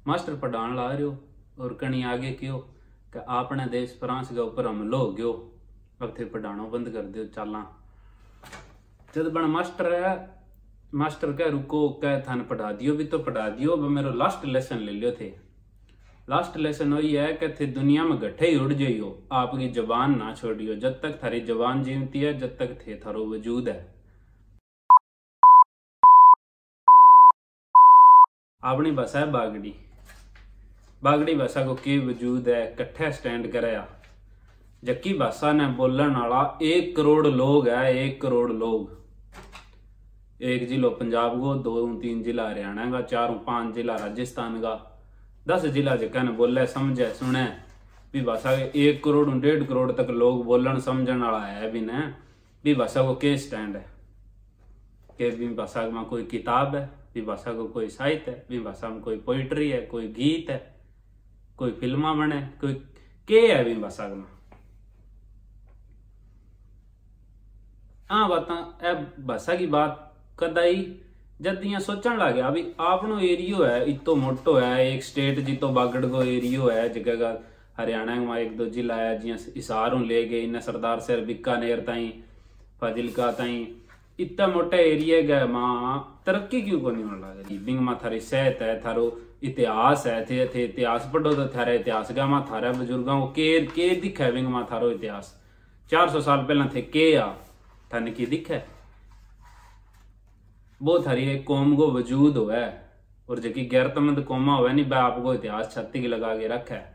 Master पढ़ान ला रहे हो और कहीं आगे क्यों कि अपने देश फ्रांस के ऊपर हमलो हो गयो, अब थे पढ़ाना बंद कर दो चाला। जब बड़ा मास्टर है, मास्टर कह रुको, कह थाने पढ़ा दियो भी तो पढ़ा दियो, अब मेरे लास्ट लेसन ले लियो थे। लास्ट लेसन वही है कि थे दुनिया में गठे ही उड़ जाइयो, आपकी जबान ना छोड़ियो। जब तक थारी जबान जीवती है, जब तक थे थारो वजूद है। अपनी भाषा है बागड़ी। बागड़ी भाषा को के वजूद है, कट्ठे स्टैंड कराया। जबकि भाषा ने बोलन वाला 1 करोड़ लोग है, 1 करोड़ लोग। 1 जिलो पंजाब को, 2-3 जिला हरियाणा का, 4-5 जिला राजस्थान का, 10 जिला जगह ने बोले समझे सुने भी भाषा के 1 करोड़ 1.5 करोड़ तक लोग बोलन समझने वाला है भी ने भी भाषा को के स्टैंड है कि भी भाषा में कोई किताब है, भी भाषा को कोई साहित्य है, भी भाषा में कोई पोइट्री है, कोई गीत है, कोई फिल्मा बने, कोई के है भी भाषा में। हाँ बात भाषा की बात कदाई जब यहाँ सोचने लगे अभी आपनो एरियो है इतो मोटो है, एक स्टेट जितो बागड़ को एरियो है, जगह का हरियाणा में 1-2 जिला है, जिया हिसारों ले गए इन्हें सरदार शहर बीकानेर ताई फाजिलका ताई, इतना मोटा एरिया गया माँ तरक्की क्यों को नहीं होने लगा। बिंग माँ थारी सेहत है, थारो इतिहास है, थे इतिहास पढ़ो तो थारा इतिहास का माँ थारा बुजुर्गों को के दिखा बिंग माँ थारो इतिहास 400 साल पहला थे के आ थाने की दिखा वो थारी एक कौम को वजूद हो है, और जबकि गैरतमंद कौमा हो नहीं वह आपको इतिहास छत्ती के लगा के रखा है।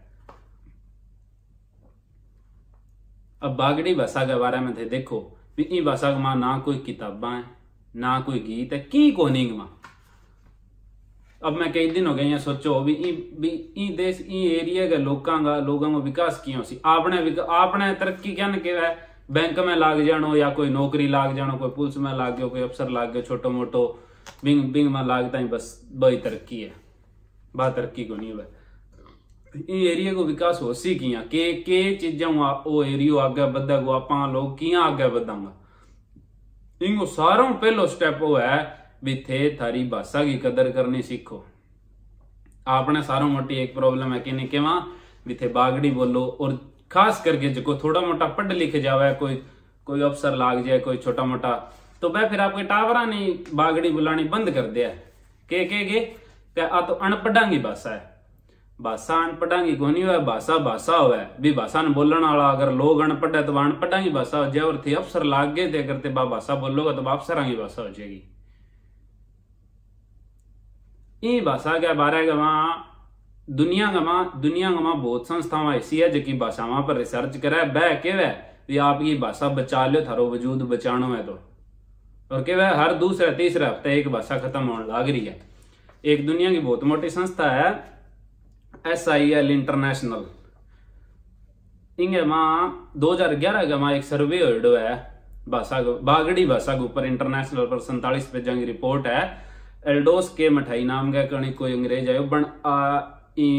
अब बागड़ी भाषा के बारे में थे देखो भी ई भाषा में ना कोई किताबा है, ना कोई गीत है, की कोनिंग में। अब मैं कई दिन हो गए सोचो भी ई देश ई एरिया के लोगों का विकास किया आपने तरक्की क्या न है, बैंक में लाग जानो या कोई नौकरी लाग जानो, कोई पुलिस में लाग गयो, कोई अफसर लाग गयो, छोटो मोटो बिंग में लागता ही बस वही तरक्की है, बात तरक्की को नहीं है। एरिया को विकास हो सी किया के चीजा वो एरियो आगे बढ़ा को आप लोग किया आगे बढ़ांगा। इनको सारों पहलो स्टेप वो है भी थे थारी भाषा की कदर करनी सीखो। आपने सारों मोटी एक प्रॉब्लम है कि नहीं केवा भी थे बागड़ी बोलो, और खास करके जो थोड़ा मोटा पढ़ लिख जावे, कोई अफसर लाग जाए, कोई छोटा मोटा, तो वह फिर आपके टावरा नहीं बागड़ी बुलानी बंद कर दिया के आ तो अनपढ़ा की भाषा है। भाषा अनपढ़ा की कोनी हुआ, भाषा हुआ भी भाषा ने बोलने वाला अगर लोग अनपढ़ है तो वह अनपढ़ा की भाषा हो जाए, और थे अफसर लाग गए थे करते भाषा बोलोगा तो अफसर की भाषा हो जाएगी। ये भाषा के बारे में वहां दुनिया का बहुत संस्थाएं ऐसी है जो भाषाओं पर रिसर्च करे बह के भी आपकी भाषा बचा लो, थारो वजूद बचानो है तो, और के हर दूसरे तीसरे हफ्ते एक भाषा खत्म होने लग रही है। एक दुनिया की बहुत मोटी संस्था है SIL इंटरनेशनल, इंगे मां 2011 का मां एक सर्वे हो है भाषा बागड़ी भाषा के ऊपर इंटरनेशनल पर 47 पेजों की रिपोर्ट है। एल्डोस के मठाई नाम का कोई अंग्रेज आयो बन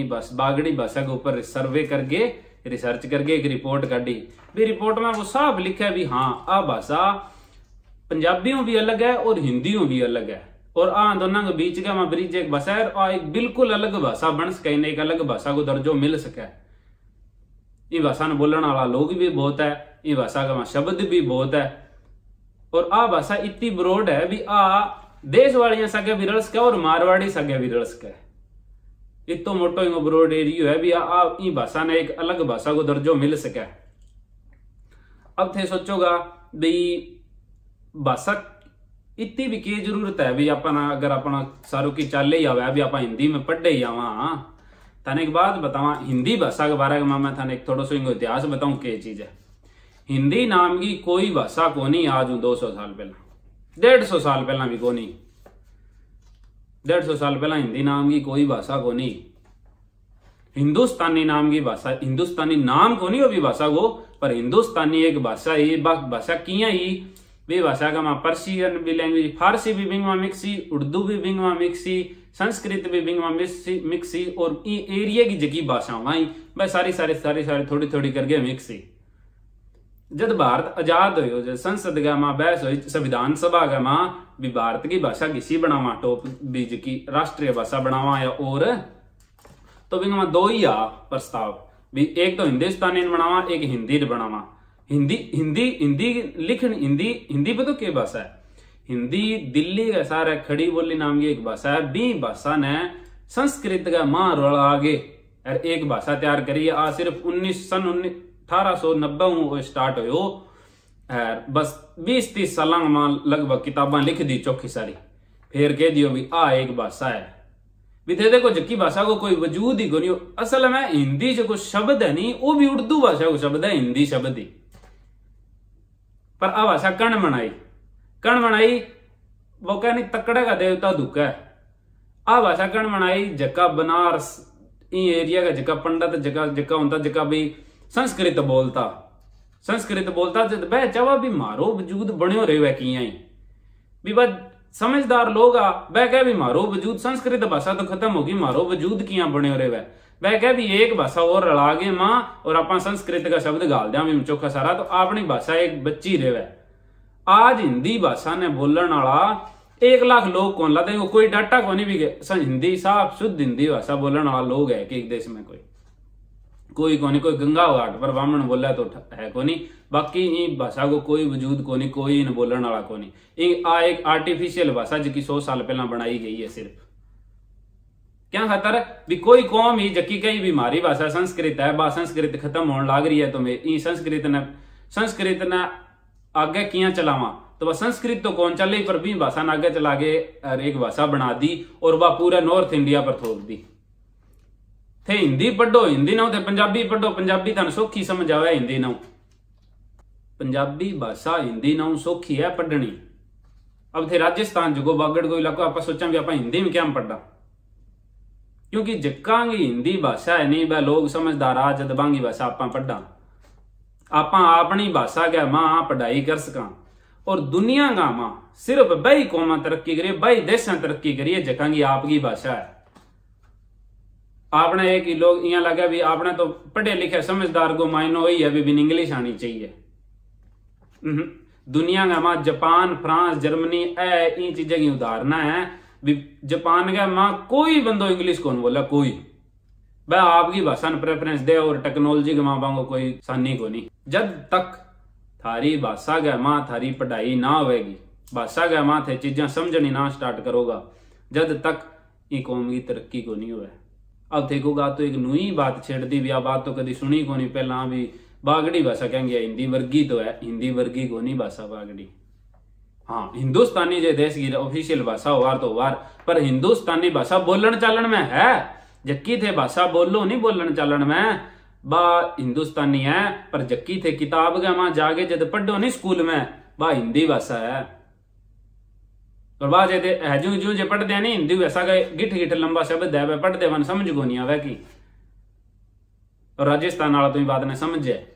बस बागड़ी भाषा के ऊपर सर्वे करके रिसर्च करके एक रिपोर्ट काटी भी। रिपोर्ट में वो साफ लिखा है भी हाँ आ भाषा पंजाबियों भी अलग है और हिंदियों भी अलग है, और दोनों के बीच का ब्रिज एक भाषा है, और एक बिल्कुल अलग भाषा बन सके, एक अलग भाषा को दर्जो मिल सके। ये भाषा ने बोलने वाला लोग भी बहुत है, ये भाषा का शब्द भी बहुत है, और आ भाषा इतनी ब्रॉड है भी देश वालियां सके भी रल सके और मारवाड़ी सके भी रल सके। इतो मोटो ब्रॉड एरियो है भी भाषा ने एक अलग भाषा को दर्जो मिल सके। अब थे सोचोगा भी भाषा इतनी भी की जरूरत है भी अपना अगर अपना सारू की चाले ही आवे भी आप हिंदी में पढ़े ही आवा। थाने एक बात बतावा हिंदी भाषा के बारे में मैं थाने थोड़ा सा इतिहास बताऊं क्या चीज है। हिंदी नाम की कोई भाषा को नहीं आज 200 साल पहला 150 साल पहला भी को नहीं, 150 साल पहला हिंदी नाम की कोई भाषा को नहीं। हिंदुस्तानी नाम की भाषा, हिंदुस्तानी नाम को नहीं हो भी भाषा को, पर हिंदुस्तानी एक भाषा ही भाषा किया ही वे भाषा का मां पर्शियन भी लैंग्वेज, फारसी भी बिंग में मिक्सी, उर्दू भी बिंग में मिक्सी, संस्कृत भी बिंग में मिक्सी, और एरिया की जगह भाषा वही सारी थोड़ी थोड़ी करके मिक्सी। जब भारत आजाद हो जब संसद का मां बहस हुई संविधान सभा का मां भी भारत की भाषा किसी बनावा टॉप बीज की राष्ट्रीय भाषा बनावा या और तो बिंगा दो ही आ प्रस्ताव भी, एक तो हिंदुस्तानी बनावा, एक हिंदी बनावा। हिंदी हिंदी हिंदी लिखन, हिंदी पे तो क्या भाषा है, हिंदी दिल्ली का सारा खड़ी बोली नाम की एक भाषा है। बी भाषा ने संस्कृत का मां रोड़ा आगे और एक भाषा तैयार करी है। सिर्फ 1890 स्टार्ट हो, बस 20-30 साल में लगभग किताबा लिख दी चौखी सारी, फिर कह दियो भी आ एक भाषा है। भी थे देखो जक्की भाषा को कोई वजूद ही नहीं। असल में हिंदी से कोई शब्द है नहीं, वो भी उर्दू भाषा को शब्द है, हिंदी शब्द ही। पर आ भाषा कण बनाई वो कह नहीं तकड़े का देवता दुख है। आ भाषा कण बनाई जका बनारस एरिया का जका पंडित जका होता जका भी संस्कृत बोलता जब वह चावा भी मारो वजूद बनो रहे वह किया भी बस समझदार लोग आ वह कह भी मारो वजूद संस्कृत भाषा तो खत्म होगी, मारो वजूद किया बने रहे वह कह भी एक भाषा और रला गे मां और आप संस्कृत का शब्द गाल दिया भी चौखा सारा, तो अपनी भाषा एक बच्ची रहे। आज हिंदी भाषा ने बोलने वाला 1 लाख लोग कौन लाते, कोई डाटा को नहीं भी हिंदी साफ शुद्ध हिंदी भाषा बोलने वाला लोग है कि एक देश में कोई गंगा घाट पर ब्राह्मण बोला तो है को नहीं, बाकी इन भाषा को कोई वजूद को नहीं, कोई इन बोलने वाला को नहीं। एक आर्टिफिशियल भाषा जो 100 साल पहला बनाई गई है सिर्फ क्या खातर भी कोई कौम ही जकी कई बीमारी भाषा संस्कृत है, बा संस्कृत खत्म होने लग रही है, तो मैं संस्कृत ने आगे किया चलावा, तो वह संस्कृत तो कौन चल रही पर भी भाषा ने आगे चला के एक भाषा बना दी और वह पूरा नॉर्थ इंडिया पर थोप दी। थे हिंदी पढ़ो, हिंदी ना थे पंजाबी पढ़ो, पंजाबी थाने सौखी समझ आवे, हिंदी ना पंजाबी भाषा हिंदी ना सौखी है पढ़नी। अब थे राजस्थान जो बागड़ को इलाका आप सोचा भी आप हिंदी में क्या पढ़ा, क्योंकि जक्कांगी हिंदी भाषा है नहीं वह लोग समझदार आ जद बांगी भाषा आप पढ़ा, आप अपनी भाषा के मां पढ़ाई कर सका। और दुनिया का मां सिर्फ बई कौमा तरक्की करिए, बई देशा तरक्की करिए जक्कांगी आपकी भाषा है। आपने एक ही लोग यहाँ लगा भी आपने तो पढ़े लिखे समझदार को मायनो वही है भी इंग्लिश आनी चाहिए। दुनिया का मां जापान फ्रांस जर्मनी इन चीजें की उदाहरण है। जापान का मां कोई बंदो इंग्लिश कौन बोला, कोई वह आपकी भाषा ने प्रेफरेंस दे और टेक्नोलॉजी के मां बांगो कोई सानी को नहीं। जब तक थारी भाषा का मां थारी पढ़ाई ना होगी, भाषा का मां थे चीजें समझनी ना स्टार्ट करोगा, जब तक ये कौम की तरक्की को नहीं हुआ। अब देखोगा तो एक नई बात छेड़ दी भी, आ बात तो कभी सुनी को नहीं पहला भी बागड़ी भाषा कहेंगे हिंदी वर्गी तो है, हिंदी वर्गी को नहीं भाषा बागड़ी। हाँ हिंदुस्तानी जो देश की ऑफिशियल भाषा होवार तो होवार, पर हिंदुस्तानी भाषा बोलन चालन में है, जक्की थे भाषा बोलो नहीं बोलन चालन में बा हिंदुस्तानी है, पर जक्की थे किताब के मां जागे जब पढ़ो नहीं स्कूल में बा हिंदी भाषा है। और बात जो जो पढ़ते नहीं हिंदी भाषा का गिठ गिठ लंबा शब्द है वह पढ़ते वन समझ को नहीं आवे की। और राजस्थान वाला तो ये बात ने समझे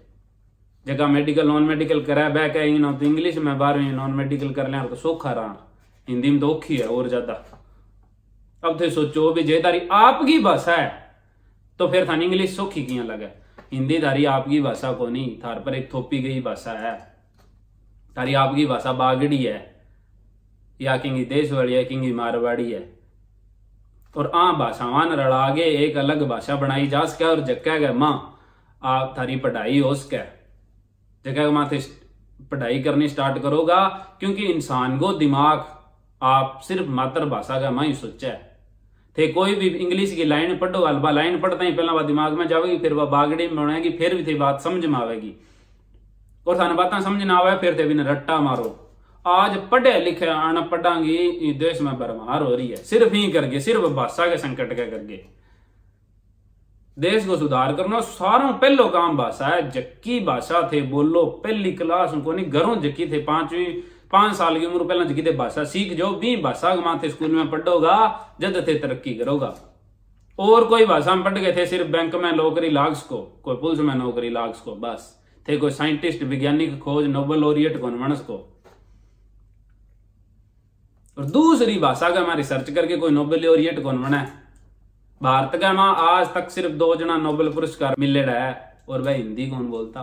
जगह मेडिकल नॉन मेडिकल करा वह कहेंगे ना तो इंग्लिश में 12वीं नॉन मेडिकल कर लें तो सौखा रहा, हिंदी में तो औखी है और ज्यादा। अब थे सोचो भी जे तारी आपकी भाषा है तो फिर थानी इंग्लिश सौखी किया लगे, हिंदी तारी आपकी भाषा को नहीं, थार पर एक थोपी गई भाषा है। तारी आपकी भाषा बागड़ी है या किंगी देश वाली है किंगी मारवाड़ी है, और भाषावान रड़ागे एक अलग भाषा बनाई जा सके। और जक्का गए मां आप थारी पढ़ाई हो सके, जगह माथे पढ़ाई करनी स्टार्ट करोगा, क्योंकि इंसान को दिमाग आप सिर्फ मातृभाषा का मां ही सोचा है। थे कोई भी इंग्लिश की लाइन पढ़ो, अल्बा लाइन पढ़ते ही पहला वह दिमाग में जाएगी, फिर वह बागड़ी में बनाएगी, फिर भी थे बात समझ में आवेगी। और थाने बातें समझ ना आवे फिर थे भी रट्टा मारो। आज पढ़े लिखे अनपढ़ांगी देश में बरमार हो रही है, सिर्फ ही करके, सिर्फ भाषा के संकट के करके। देश को सुधार करना सारों पहलो काम भाषा है। जक्की भाषा थे बोलो पहली क्लास उनको नहीं, घरों जक्की थे 5 साल की उम्र पहला जक्की थे भाषा सीख जो भी भाषा माथे स्कूल में पढ़ोगा जद थे तरक्की करोगा। और कोई भाषा में पढ़ गए थे सिर्फ बैंक में नौकरी लाग सको, कोई पुलिस में नौकरी लाग सको, बस थे कोई साइंटिस्ट वैज्ञानिक खोज नोबेल लॉरिएट कौन बन सको। और दूसरी भाषा का हमारी रिसर्च करके कोई नोबेल लॉरिएट कौन बना है। भारत का मां आज तक सिर्फ 2 जना नोबेल पुरस्कार मिले रहा है, और वह हिंदी कौन बोलता।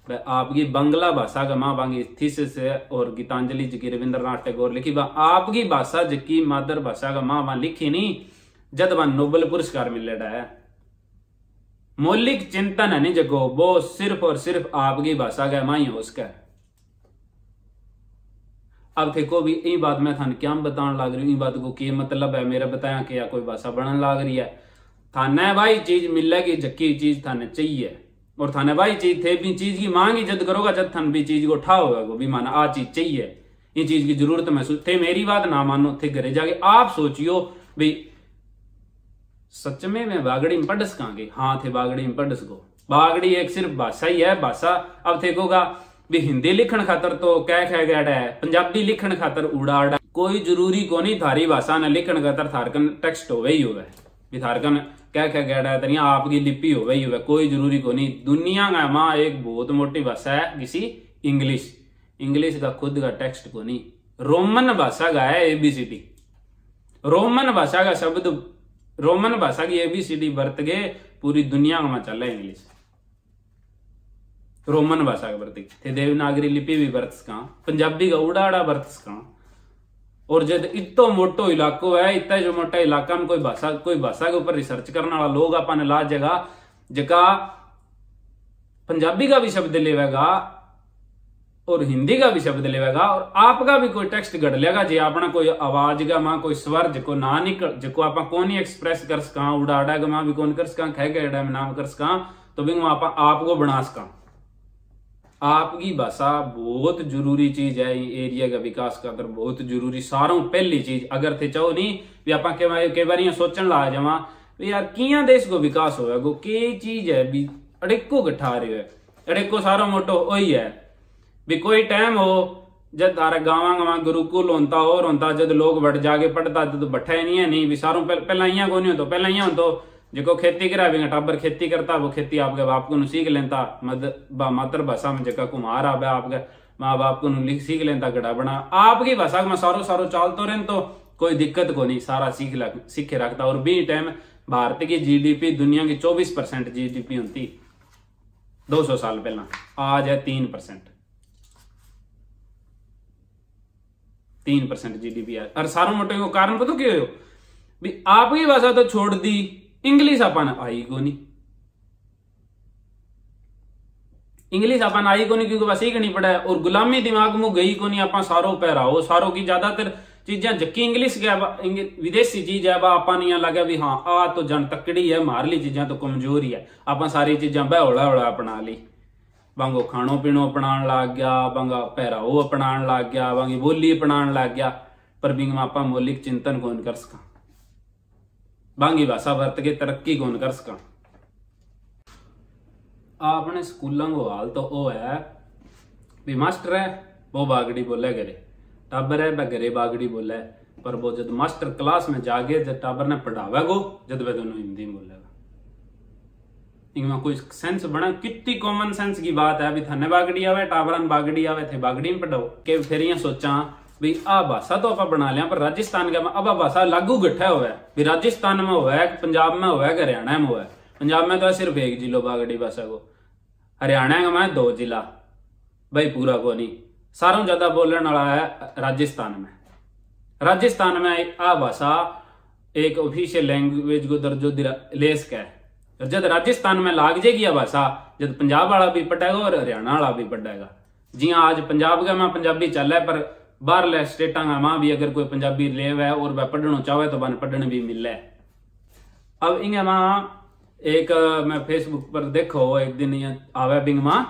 वह आपकी बंगला भाषा का मां बांगी थीसिस है और गीतांजलि जी की रविंद्रनाथ टैगोर लिखी वह आपकी भाषा जबकि मातृभाषा का मां वहां लिखी नहीं, जद वहां नोबेल पुरस्कार मिले रहा है। मौलिक चिंतन है नहीं जगो, वो सिर्फ और सिर्फ आपकी भाषा का माही हो उसका। अब देखो भी ये बात मैं थाने क्या बताने लग रही हूँ, बात को क्या मतलब है मेरा बताया कि या कोई भाषा बनने लग रही है। थाने भाई चीज मिलेगी जक्की चीज थाने चाहिए, और थाने भाई चीज थे भी चीज की मांग ही जद करोगा जब थान भी चीज को उठा होगा भी माना आ चीज चाहिए, ये चीज की जरूरत महसूस थे, मेरी बात ना मानो थे घरे जाके आप सोचियो भाई सच में मैं बागड़ी में पढ़ सकांगे। हाँ थे बागड़ी में पढ़ सको, बागड़ी एक सिर्फ भाषा ही है भाषा। अब देखोगा भी हिंदी लिखण खातर तो कह गया है, पंजाबी लिखण खातर उड़ा उड़ा, कोई जरूरी को नहीं थारी भाषा ने लिखण खातर थारकन टेक्स्ट होवे ही होवे, भी थारकन कह गया है तरिया आपकी लिपि होवे ही होवे, कोई जरूरी को नहीं। दुनिया का माँ एक बहुत मोटी भाषा है किसी इंग्लिश, इंग्लिश का खुद का टेक्स्ट को नहीं, रोमन भाषा का है ABCD, रोमन भाषा का शब्द, रोमन भाषा की ABCD बरत गए पूरी दुनिया में चल है इंग्लिश, रोमन भाषा का बरत थे, देवनागरी लिपि भी बरत सका, पंजाबी का उड़ा उड़ा बरत सका। और जब इतो मोटो इलाको है, इतना जो मोटा इलाका में कोई भाषा के ऊपर रिसर्च करने वाला लोग अपन ला जगह जगह पंजाबी का भी शब्द लेवेगा और हिंदी का भी शब्द लेवेगा और आपका भी कोई टेक्स्ट गढ़ लेगा जी अपना कोई आवाज का मां कोई स्वर जो ना निकल जो आप कौन एक्सप्रेस कर सका, उड़ा उड़ा मां भी कौन कर सका, खै गड़ा में नाम कर सका, तो भी आप आपको बना सका। आपकी भाषा बहुत जरूरी चीज है एरिया का विकास का, अगर बहुत जरूरी सारों पहली चीज अगर थे चाहो नहीं भी आप कई बार सोचने ला जावा यार किया देश को विकास होगा गो के चीज है भी अड़ेको गठा रहे है, अड़ेको सारा मोटो वही है भी कोई टाइम हो जब तारा गाँव गुरुकुल होता और होता जब लोग बढ़ जाके पढ़ता तो बैठा नहीं है नहीं भी सारों पहला इं को नहीं हो तो पहला इं हो तो जो खेती करा भी टाबर खेती करता वो खेती आपके बाप को सीख लेता, मातृभाषा में जगह कुमार आ आपके माँ बाप को सीख लेता गड़ा बना, आपकी भाषा में सारो सारो चाल तो रहे तो कोई दिक्कत को नहीं, सारा सीखे रखता। और बी टाइम भारत की GDP दुनिया की 24% GDP होती 200 साल पहला, आज है 3%, 3% GDP है। और सारों मोटे को कारण पता क्यों हो भी आपकी भाषा तो छोड़ दी, इंग्लिश अपन आई को नहीं, इंग्लिश अपन आई को नहीं क्योंकि बस सीख नहीं पड़ा है, और गुलामी दिमाग में गई को नहीं, अपन सारो पहराओ सारों की ज्यादातर चीजें जक्की इंग्लिश के विदेशी चीज है अपन यहाँ लगा भी हाँ आ तो जन तकड़ी है, मार ली चीजें तो कमजोरी है, अपन सारी चीजें बहोड़ा होड़ा अपना ली, बांगो खानो पीनो अपनान लग गया, बांगा पहराओ अपनान लग गया, बांगी बोली अपनान लग गया, पर बिंग में आपा मौलिक चिंतन कौन कर सका, बांगी भाषा वर्त के तरक्की कौन कर सका। आपने स्कूलों को हाल तो वो है भी मास्टर है वो बागड़ी बोले घरे, टाबर है घरे बागड़ी बोले, पर वो जब मास्टर क्लास में जाके जब टाबर ने पढ़ावे गो जब वे दोनों हिंदी में बोलेगा, इनमें कोई सेंस बना, कितनी कॉमन सेंस की बात है भी थाने बागड़ी आवे टाबरन बागड़ी आवे थे बागड़ी में पढ़ाओ के फिर ये सोचा भी आ भाषा तो आप बना लिया, पर राजस्थान का अब भाषा लागू गठा हुआ है भी राजस्थान में हुआ है, पंजाब में हुआ है, हरियाणा में हुआ है, पंजाब में तो सिर्फ एक जिलो बागड़ी भाषा को, हरियाणा का मैं 2 जिला भाई पूरा को नहीं, सारों ज्यादा बोलने वाला है राजस्थान में। राजस्थान में आ भाषा एक ऑफिशियल लैंग्वेज को दर्जो ले सका है, जब राजस्थान में लाग जाएगी यह भाषा जब पंजाब वाला भी पढ़ेगा और हरियाणा वाला भी पढ़ेगा। जी हाँ आज पंजाब का मैं पंजाबी चल है, पर बाहरले स्टेटा का मां भी अगर कोई पंजाबी ले है और वह पढ़ना चाहे तो बन पढ़ने भी मिले। अब इंगे मां एक मैं फेसबुक पर देखो एक दिन आवे बिंग मां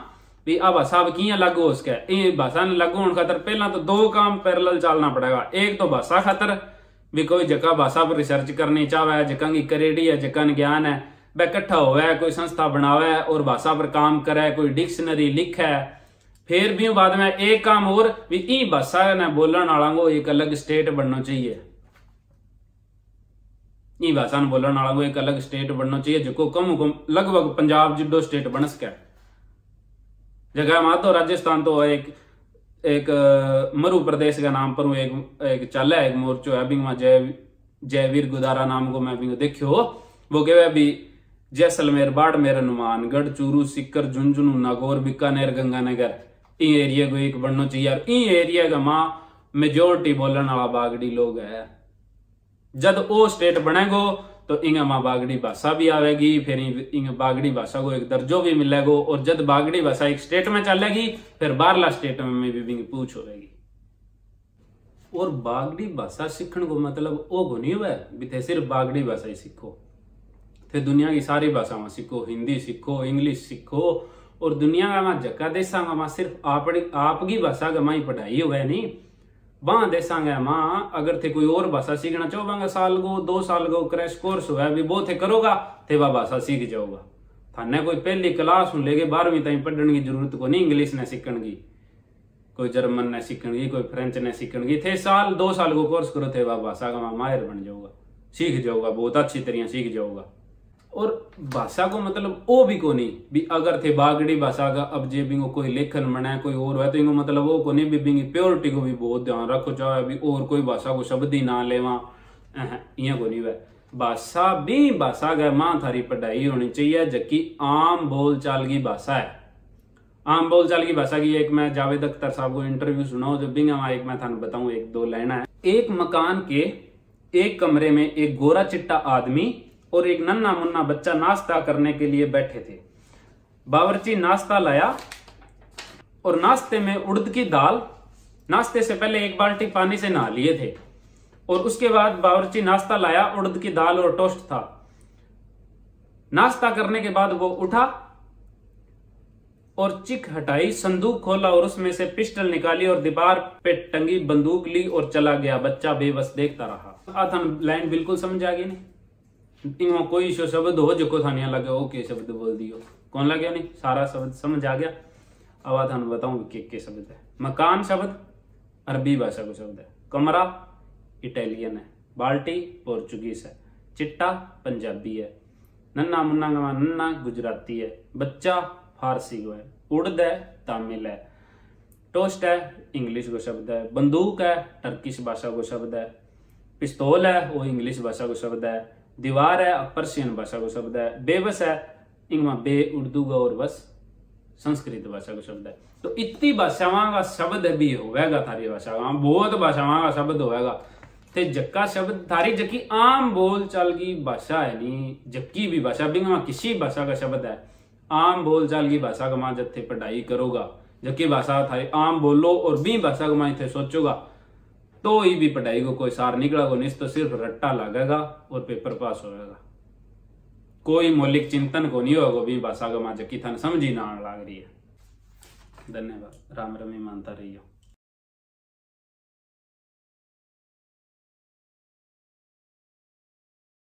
भी आ भाषा किया लागू हो सके, ये भाषा ने लागू होने खातर पहला तो 2 काम पैरेलल चलना पड़ेगा, एक तो भाषा खातर भी कोई जगह भाषा पर रिसर्च करनी चाहे जगह की करेडी है जगह ज्ञान है वह इकट्ठा हुआ कोई संस्था बनावे और भाषा पर काम करे, कोई डिक्शनरी लिखे, फिर भी बाद में एक काम और भी ई भाषा ने बोलने वाला को एक अलग स्टेट बनना चाहिए, ई भाषा ने बोलने वाला को एक अलग स्टेट बनना चाहिए जो कम लगभग पंजाब जिड्डो स्टेट बन सके। जगह में तो राजस्थान तो एक मरु प्रदेश का नाम पर एक चल है एक मोर्चो है बिंग जयवीर गुदारा नाम को मैं बिंग देखियो, वो कहे अभी जैसलमेर बाड़मेर हनुमानगढ़ चूरू सिक्कर झुंझुनू नागौर बीकानेर गंगानगर इन एरिया को एक बनना चाहिए, और इन एरिया का मां मेजोरिटी बोलने वाला बागड़ी लोग है। जब वो स्टेट बनेगो तो इंगा मां बागड़ी भाषा भी आवेगी, फिर इंगा बागड़ी भाषा को एक दर्जो भी मिलेगो, और जब बागड़ी भाषा एक स्टेट में चलेगी फिर बारला स्टेट में भी पूछ होगी। और बागड़ी भाषा सीखने को मतलब वो को नहीं हुआ भी थे सिर्फ बागड़ी भाषा ही सीखो, थे दुनिया की सारी भाषाओं सीखो, हिंदी सीखो, इंग्लिश सीखो, और दुनिया का जक्का देशा का सिर्फ आपकी भाषा का ही पढ़ाई हुआ है नहीं, वहां देशा मां अगर थे कोई और भाषा सीखना चाहो साल को 2 साल को क्रैश कोर्स हुआ भी वो थे करोगा थे वह भाषा सीख जाओगा। थाने कोई पहली क्लास लेके 12वीं तक पढ़ने की जरूरत को नहीं, इंग्लिश ने सीखने की, कोई जर्मन ने सीखने की, कोई फ्रेंच ने सीखने की, थे 2 साल को कोर्स करो थे वह भाषा का माहिर बन जाओगा, सीख जाओगा, बहुत अच्छी तरह सीख जाओगा। और भाषा को मतलब वो भी को नहीं भी अगर थे बागड़ी भाषा का अब जे भी कोई लेखन बना कोई और है तो इनको मतलब वो को नहीं भी प्योरिटी को भी बहुत ध्यान रखो, चाहे भी और कोई भाषा को शब्द ही ना लेवा, इं को नहीं है। भाषा भी भाषा का मां थारी पढ़ाई होनी चाहिए जबकि आम बोलचाल की भाषा है। आम बोलचाल की भाषा की एक मैं जावेद अख्तर साहब को इंटरव्यू सुनाओ जो बिंगा एक मैं थाने बताऊं 1-2 लाइन है। एक मकान के एक कमरे में एक गोरा चिट्टा आदमी और एक नन्ना मुन्ना बच्चा नाश्ता करने के लिए बैठे थे। बावर्ची नाश्ता लाया और नाश्ते में उड़द की दाल, नाश्ते से पहले 1 बाल्टी पानी से नहा लिए थे, और उसके बाद बावर्ची नाश्ता लाया, उड़द की दाल और टोस्ट था। नाश्ता करने के बाद वो उठा और चिक हटाई, संदूक खोला और उसमें से पिस्टल निकाली और दीवार पे टंगी बंदूक ली और चला गया। बच्चा बेबस देखता रहा। आथन लाइन बिल्कुल समझ आ गई नहीं, इनमें कोई शो शब्द हो जो को थानिया लगे ओके शब्द बोल दियो, कौन लगे नहीं, सारा शब्द समझ आ गया। अब आथन बताऊं के शब्द है। मकान शब्द अरबी भाषा को शब्द है, कमरा इटालियन है, बाल्टी पोर्चुगीज है, चिट्टा पंजाबी है, नन्ना मुन्ना नन्ना गुजराती है, बच्चा फारसी को है, उड़द है तमिल है, टोस्ट है इंग्लिश को शब्द है, बंदूक है टर्किश भाषा को शब्द है, पिस्तौल है वो इंग्लिश भाषा को शब्द है, दीवार है पर्शियन भाषा को शब्द है, बेबस है इंगमा बे उर्दू का और बस संस्कृत भाषा को शब्द है। तो इतनी भाषाओं का शब्द भी होगा थारी भाषा का, बहुत भाषाओं का शब्द होगा। ते जक्का शब्द थारी जकी आम बोल चाल की भाषा है नी, जक्की भी भाषा बिंगा किसी भाषा का शब्द है, आम बोल चाल की भाषा का मां जब थे पढ़ाई करोगा, जक्की भाषा थारी आम बोलो और भी भाषा का मां थे सोचोगा तो ही भी पढ़ाई को कोई सार निकला को नहीं, तो सिर्फ रट्टा लगेगा और पेपर पास होगा, कोई मौलिक चिंतन को नहीं होगा भी भाषा का मां जक्की थाने समझी ना लग रही है। धन्यवाद। राम रमी मानता रहियो।